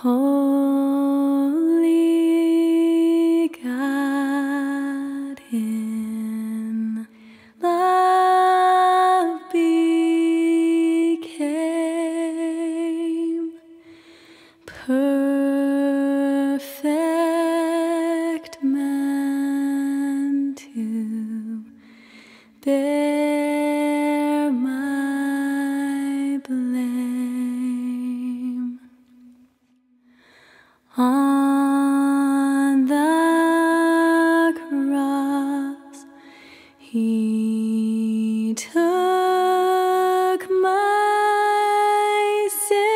Holy God, in love became perfect man to bear my blame. On the cross, He took my sin.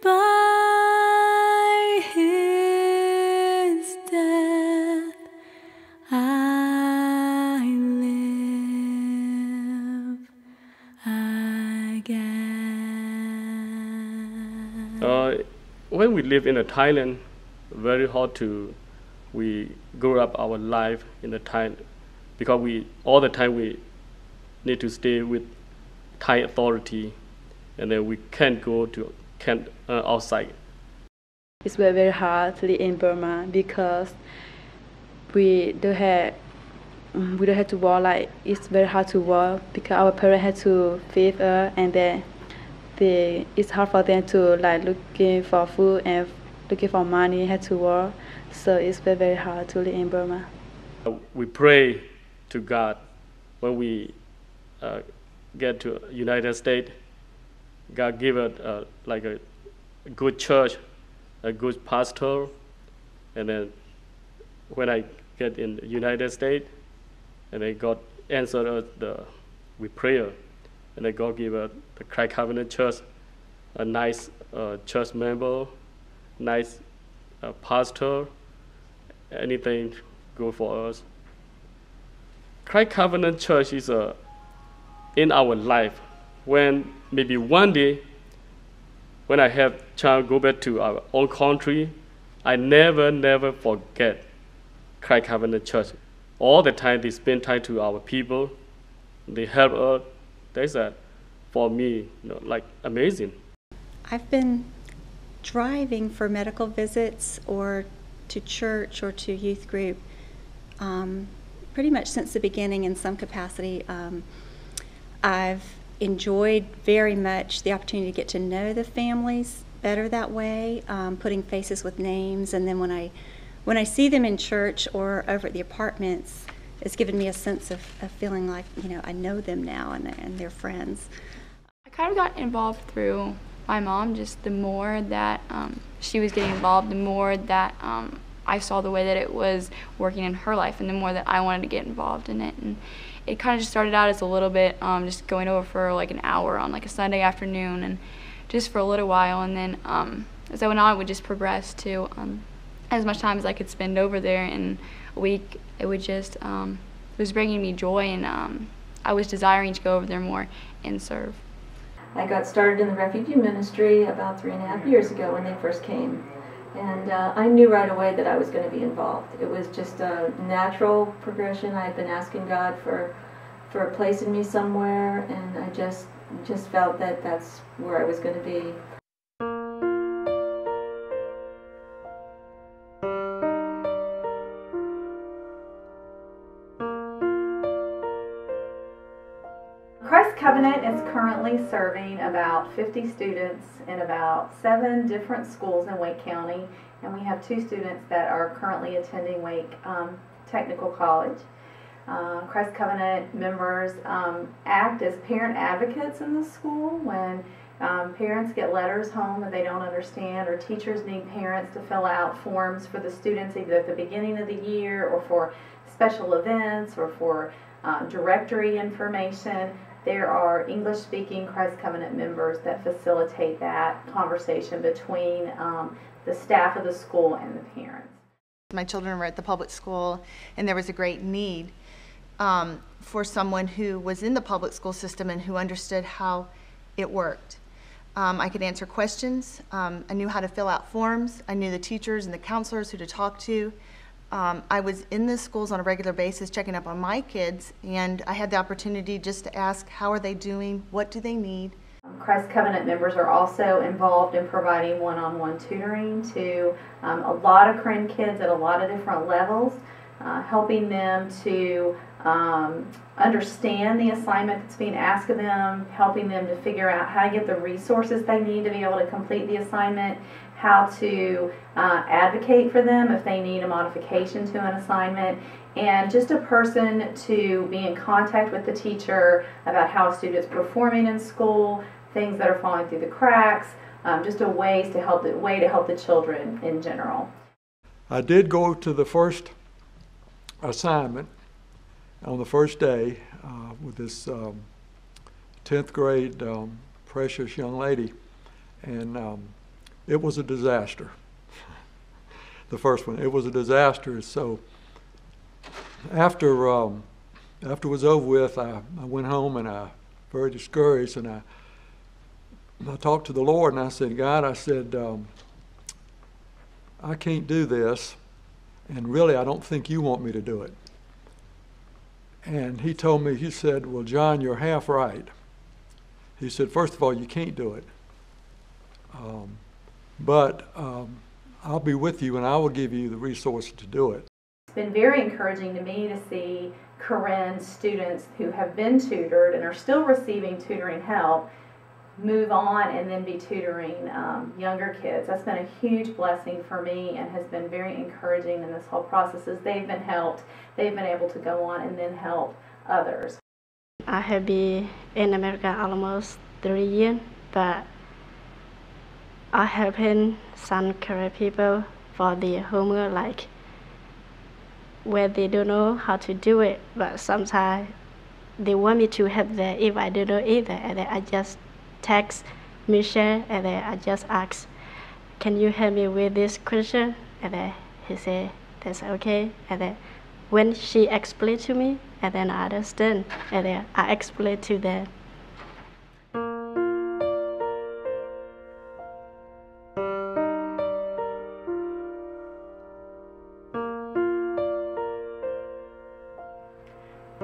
By His death, I live again. When we live in Thailand, very hard we grow up our life in the Thai, because all the time we need to stay with Thai authority, and then we can't go to outside. It's very hard to live in Burma because we don't have to work. Like, it's very hard to work because our parents had to feed us, and then it's hard for them to looking for food and looking for money, had to work. So it's very hard to live in Burma. We pray to God when we get to United States. God give us a good church, a good pastor, and then when I get in the United States, and then God answered us with prayer, and then God give us the Christ Covenant Church, a nice church member, nice pastor, anything good for us. Christ Covenant Church is in our life. When maybe one day, when I have chance go back to our own country, I never forget Christ Covenant Church. All the time they spend time to our people, they help us. That's for me, amazing. I've been driving for medical visits or to church or to youth group pretty much since the beginning in some capacity. I've enjoyed very much the opportunity to get to know the families better that way, putting faces with names, and then when I see them in church or over at the apartments, it's given me a sense of feeling like, I know them now and they're friends. I kind of got involved through my mom. Just the more that she was getting involved, the more that I saw the way that it was working in her life, and the more that I wanted to get involved in it. And it kind of just started out as a little bit just going over for an hour on a Sunday afternoon, and just for a little while, and then as I went on, it would just progress to as much time as I could spend over there in a week. It would just it was bringing me joy, and I was desiring to go over there more and serve. I got started in the Refugee ministry about 3.5 years ago when they first came, and I knew right away that I was going to be involved. It was just a natural progression. I had been asking God for placing me somewhere, and I just felt that that's where I was going to be. Christ Covenant is currently serving about 50 students in about 7 different schools in Wake County, and we have 2 students that are currently attending Wake Technical College. Christ Covenant members act as parent advocates in the school when parents get letters home that they don't understand, or teachers need parents to fill out forms for the students either at the beginning of the year or for special events or for directory information. There are English-speaking Christ Covenant members that facilitate that conversation between the staff of the school and the parents. My children were at the public school, and there was a great need for someone who was in the public school system and who understood how it worked. I could answer questions. I knew how to fill out forms. I knew the teachers and the counselors who to talk to. I was in the schools on a regular basis checking up on my kids, and I had the opportunity just to ask, how are they doing? What do they need? Christ Covenant members are also involved in providing one-on-one tutoring to a lot of Korean kids at a lot of different levels, helping them to understand the assignment that's being asked of them, helping them to figure out how to get the resources they need to be able to complete the assignment, how to advocate for them if they need a modification to an assignment, and just a person to be in contact with the teacher about how a student's performing in school, things that are falling through the cracks, just a way to help the children in general. I did go to the first assignment on the first day with this 10th grade precious young lady, and it was a disaster. The first one, it was a disaster. So after it was over with, I went home and I very discouraged, and I talked to the Lord and I said, God, I said, I can't do this, and really I don't think you want me to do it. And he told me, he said, well, John, you're half right. He said, first of all, you can't do it. But I'll be with you and I will give you the resources to do it. It's been very encouraging to me to see Korean students who have been tutored and are still receiving tutoring help move on and then be tutoring younger kids. That's been a huge blessing for me and has been very encouraging in this whole process. As they've been helped, they've been able to go on and then help others. I have been in America almost 3 years, but I help some Korean people for their homework, like where they don't know how to do it, but sometimes they want me to help them if I don't know either, and then I just text Michelle and then I just ask, can you help me with this question? And then he said, that's okay. And then when she explained to me, and then I understand, and then I explain to them.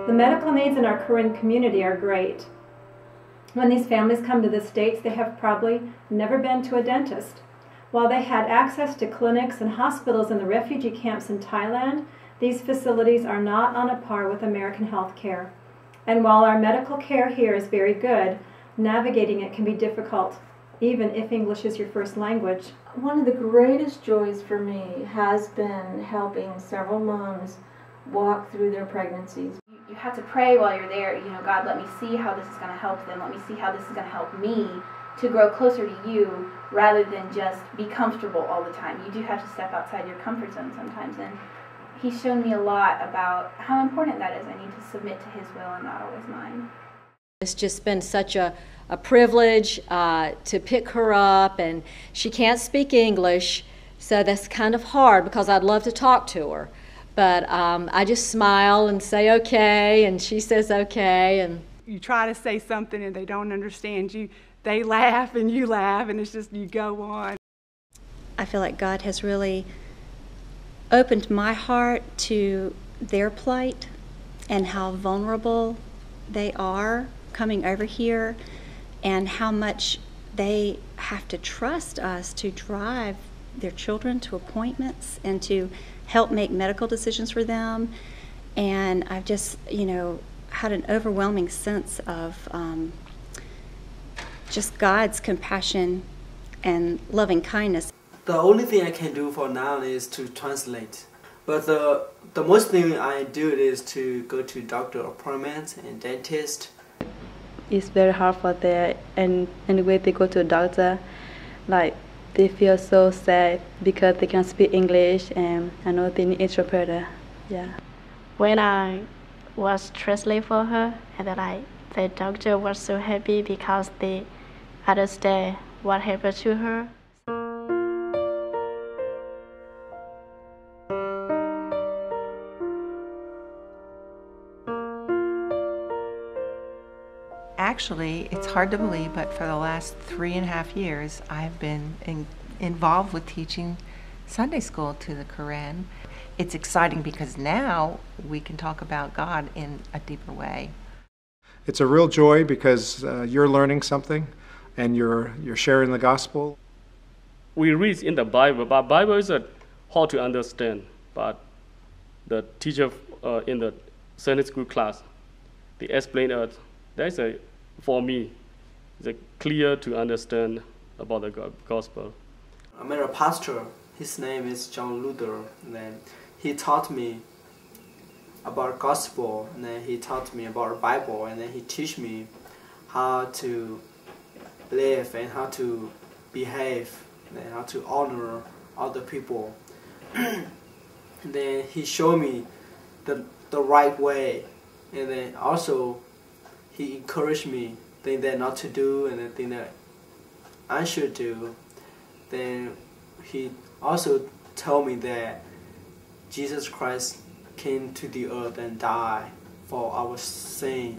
The medical needs in our Korean community are great. When these families come to the States, they have probably never been to a dentist. While they had access to clinics and hospitals in the refugee camps in Thailand, these facilities are not on a par with American health care. And while our medical care here is very good, navigating it can be difficult, even if English is your first language. One of the greatest joys for me has been helping several moms walk through their pregnancies. You have to pray while you're there, God, let me see how this is going to help them. Let me see how this is going to help me to grow closer to you rather than just be comfortable all the time. You do have to step outside your comfort zone sometimes, and he's shown me a lot about how important that is. I need to submit to his will and not always mine. It's just been such a privilege to pick her up, and she can't speak English, so that's kind of hard because I'd love to talk to her. But I just smile and say okay, and she says okay. And you try to say something and they don't understand you. They laugh and you laugh, and it's just you go on. I feel like God has really opened my heart to their plight and how vulnerable they are coming over here and how much they have to trust us to drive their children to appointments and to help make medical decisions for them. And I've just, had an overwhelming sense of just God's compassion and loving kindness. The only thing I can do for now is to translate. But the most thing I do is to go to doctor appointments and dentist. It's very hard for them, and anyway they go to a doctor, like they feel so sad because they can't speak English, and I know they need interpreter. Yeah. When I was translating for her, and then the doctor was so happy because they understand what happened to her. Actually, it's hard to believe, but for the last 3.5 years, I've been involved with teaching Sunday school to the Korean. It's exciting because now we can talk about God in a deeper way. It's a real joy because you're learning something. and you're sharing the gospel? We read in the Bible, but Bible is hard to understand. But the teacher in the Sunday school class, they explain us. That's for me, it's clear to understand about the gospel. I met a pastor. His name is John Luther. And then he taught me about gospel, and then he taught me about Bible, and then he teach me how to live and how to behave and how to honor other people. And then he showed me the right way, and then also he encouraged me things that not to do and the thing that I should do. Then he also told me that Jesus Christ came to the earth and died for our sin.